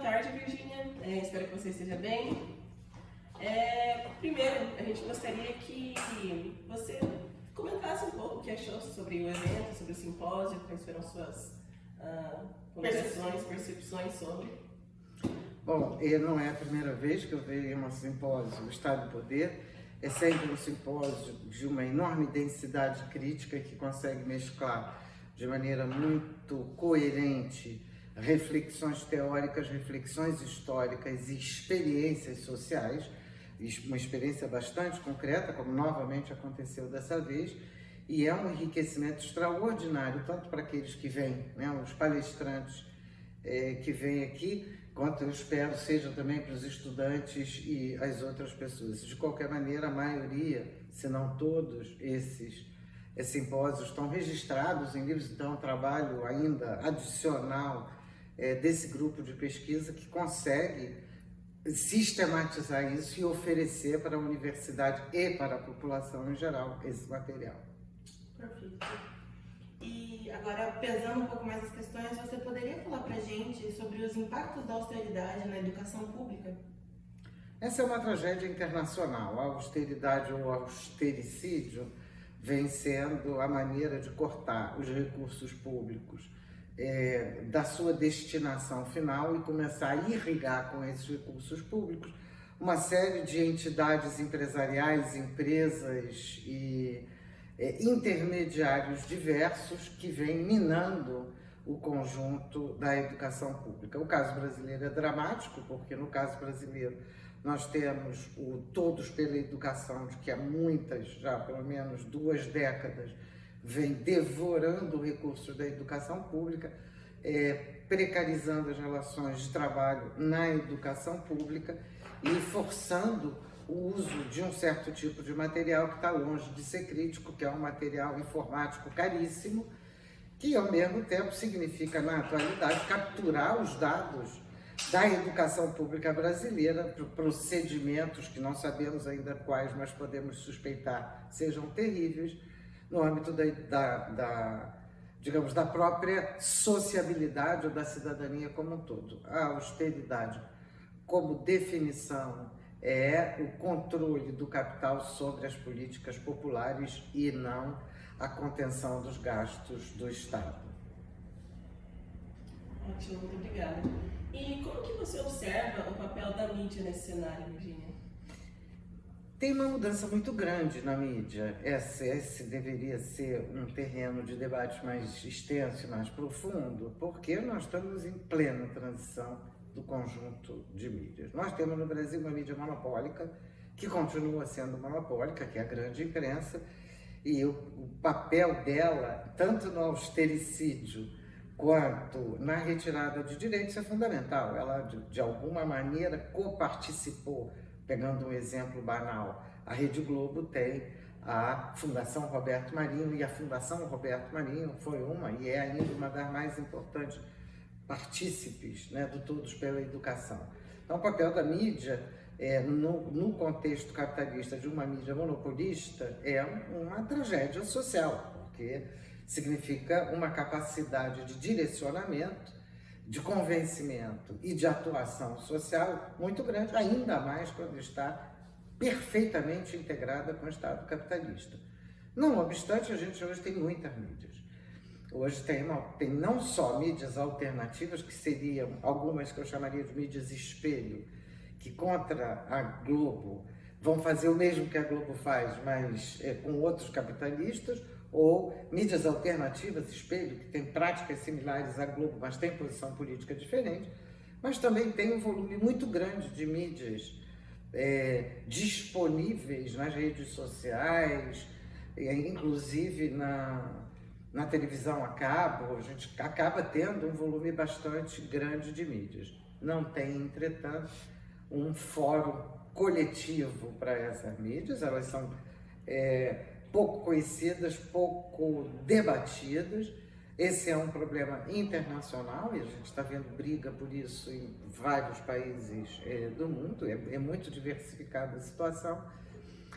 tarde, Virgínia. Espero que você esteja bem. Primeiro, a gente gostaria que você comentasse um pouco o que achou sobre o evento, sobre o simpósio, quais foram suas percepções sobre. Bom, não é a primeira vez que eu vejo um simpósio do Estado do Poder. É sempre um simpósio de uma enorme densidade crítica que consegue mesclar de maneira muito coerente reflexões teóricas, reflexões históricas e experiências sociais, uma experiência bastante concreta, como novamente aconteceu dessa vez, e é um enriquecimento extraordinário, tanto para aqueles que vêm, né, os palestrantes que vêm aqui, quanto eu espero seja também para os estudantes e as outras pessoas. De qualquer maneira, a maioria, se não todos esses simpósios estão registrados em livros, então é um trabalho ainda adicional desse grupo de pesquisa que consegue sistematizar isso e oferecer para a universidade e para a população em geral esse material. Perfeito. E agora, pesando um pouco mais as questões, você poderia falar para a gente sobre os impactos da austeridade na educação pública? Essa é uma tragédia internacional. A austeridade ou austericídio vem sendo a maneira de cortar os recursos públicos da sua destinação final e começar a irrigar com esses recursos públicos uma série de entidades empresariais, empresas e intermediários diversos que vêm minando o conjunto da educação pública. O caso brasileiro é dramático, porque no caso brasileiro nós temos o Todos pela Educação, de que há muitas, já pelo menos 2 décadas, vem devorando recursos da educação pública, precarizando as relações de trabalho na educação pública e forçando o uso de um certo tipo de material que está longe de ser crítico, que é um material informático caríssimo, que ao mesmo tempo significa, na atualidade, capturar os dados da educação pública brasileira para procedimentos que não sabemos ainda quais, mas podemos suspeitar sejam terríveis, no âmbito digamos, da própria sociabilidade ou da cidadania como um todo. A austeridade, como definição, é o controle do capital sobre as políticas populares e não a contenção dos gastos do Estado. Ótimo, muito obrigada. E como que você observa o papel da mídia nesse cenário, Virgínia? Tem uma mudança muito grande na mídia. Esse deveria ser um terreno de debate mais extenso e mais profundo, porque nós estamos em plena transição do conjunto de mídias. Nós temos no Brasil uma mídia monopólica, que continua sendo monopólica, que é a grande imprensa, e o papel dela, tanto no austericídio quanto na retirada de direitos, é fundamental. Ela, de alguma maneira, coparticipou. Pegando um exemplo banal, a Rede Globo tem a Fundação Roberto Marinho, e a Fundação Roberto Marinho foi uma, e é ainda uma das mais importantes partícipes, né, do Todos pela Educação. Então, o papel da mídia, no contexto capitalista de uma mídia monopolista, é uma tragédia social, porque significa uma capacidade de direcionamento, de convencimento e de atuação social muito grande, ainda mais quando está perfeitamente integrada com o Estado capitalista. Não obstante, a gente hoje tem muitas mídias. Hoje tem não só mídias alternativas, que seriam algumas que eu chamaria de mídias espelho, que contra a Globo vão fazer o mesmo que a Globo faz, mas com outros capitalistas, ou mídias alternativas, espelho, que tem práticas similares à Globo, mas tem posição política diferente, mas também tem um volume muito grande de mídias disponíveis nas redes sociais, inclusive na televisão a cabo. A gente acaba tendo um volume bastante grande de mídias. Não tem, entretanto, um fórum coletivo para essas mídias. Elas são pouco conhecidas, pouco debatidas. Esse é um problema internacional e a gente está vendo briga por isso em vários países do mundo. É muito diversificada a situação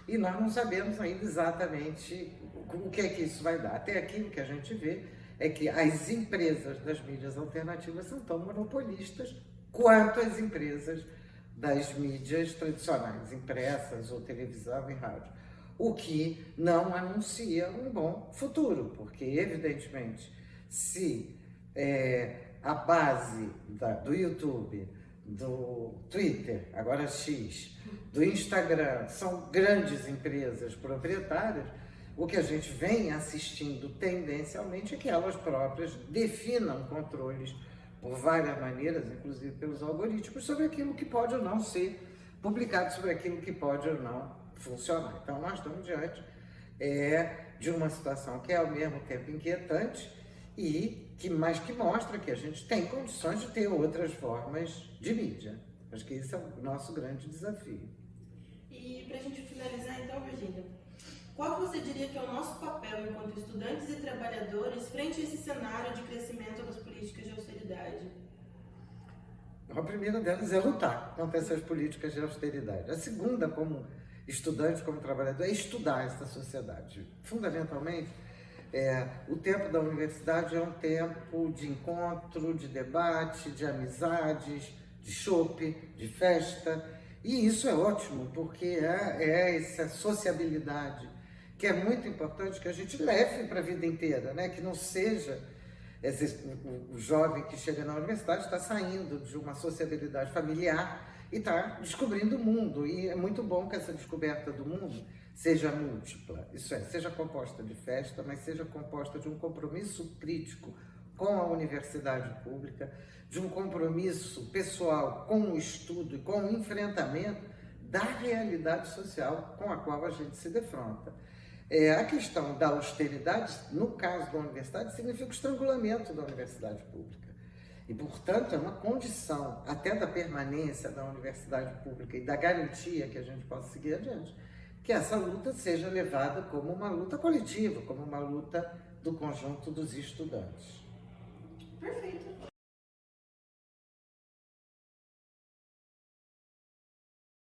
e nós não sabemos ainda exatamente o que é que isso vai dar. Até aqui o que a gente vê é que as empresas das mídias alternativas são tão monopolistas quanto as empresas das mídias tradicionais, impressas ou televisão e rádio, o que não anuncia um bom futuro, porque, evidentemente, se a base do YouTube, do Twitter, agora X, do Instagram, são grandes empresas proprietárias, o que a gente vem assistindo tendencialmente é que elas próprias definam controles por várias maneiras, inclusive pelos algoritmos, sobre aquilo que pode ou não ser publicado, sobre aquilo que pode ou não funcionar. Então, nós estamos diante de uma situação que é ao mesmo tempo inquietante mas que mostra que a gente tem condições de ter outras formas de mídia. Acho que esse é o nosso grande desafio. E para a gente finalizar então, Virgínia, qual que você diria que é o nosso papel enquanto estudantes e trabalhadores frente a esse cenário de crescimento das políticas de austeridade? A primeira delas é lutar contra essas políticas de austeridade. A segunda, como estudante, como trabalhador, é estudar essa sociedade. Fundamentalmente, o tempo da universidade é um tempo de encontro, de debate, de amizades, de chope, de festa. E isso é ótimo, porque é essa sociabilidade que é muito importante que a gente leve para a vida inteira, né? Que não seja o jovem que chega na universidade está saindo de uma sociabilidade familiar e está descobrindo o mundo. E é muito bom que essa descoberta do mundo seja múltipla, isso é, seja composta de festa, mas seja composta de um compromisso crítico com a universidade pública, de um compromisso pessoal com o estudo e com o enfrentamento da realidade social com a qual a gente se defronta. A questão da austeridade, no caso da universidade, significa o estrangulamento da universidade pública. E, portanto, é uma condição até da permanência da universidade pública e da garantia que a gente possa seguir adiante, que essa luta seja levada como uma luta coletiva, como uma luta do conjunto dos estudantes. Perfeito.